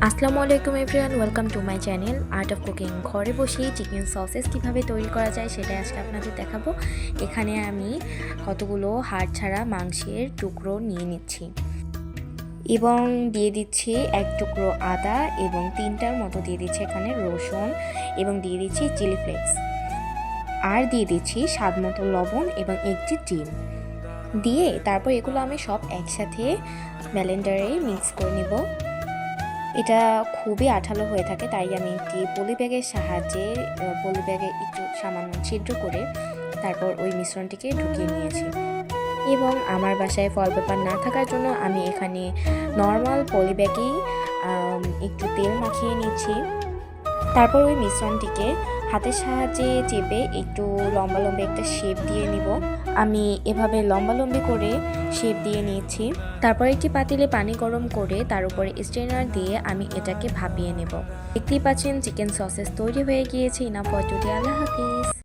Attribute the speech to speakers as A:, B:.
A: আসসালামু আলাইকুম everyone, welcome to my channel art of cooking. ঘরে বসেই চিকেন সসেস কীভাবে তৈরি করা যায় সেটাই আজকে আপনাদের দেখাবো। এখানে আমি কতগুলো হাড় ছাড়া মাংসের টুকরো নিয়ে নিচ্ছি এবং দিয়ে দিচ্ছি এক টুকরো আদা এবং 3টার মতো দিয়ে দিচ্ছি এখানে রসুন এবং দিয়ে দিচ্ছি চিলি ফ্লেক্স, আর দিয়ে দিচ্ছি স্বাদ মতো লবণ এবং একটি ডিম দিয়ে তারপর এগুলো আমি সব একসাথে ব্লেন্ডারে মিক্স করে নেব। এটা খুবই আঠালো হয়ে থাকে, তাই আমি একটি পলি ব্যাগের সাহায্যে পলি ব্যাগে একটু সামান্য ছিদ্র করে তারপর ওই মিশ্রণটিকে ঢুকিয়ে নিয়েছি। এবং আমার বাসায় ফয়েল পেপার না থাকার জন্য আমি এখানে নর্মাল পলি ব্যাগেই একটু তেল মাখিয়ে নিচ্ছি। তারপর ওই মিশ্রণটিকে হাতের সাহায্যে চেপে একটু লম্বা লম্বা একটা শেপ দিয়ে নিব। আমি এভাবে লম্বা লম্বি করে শেপ দিয়ে নিয়েছি। তারপর একটি পাতিলে পানি গরম করে তার উপরে স্ট্রেনার দিয়ে আমি এটাকে ভাপিয়ে নেব। দেখতেই পাচ্ছেন চিকেন সসেস তৈরি হয়ে গিয়েছে। Enough for today. Allah Hafiz.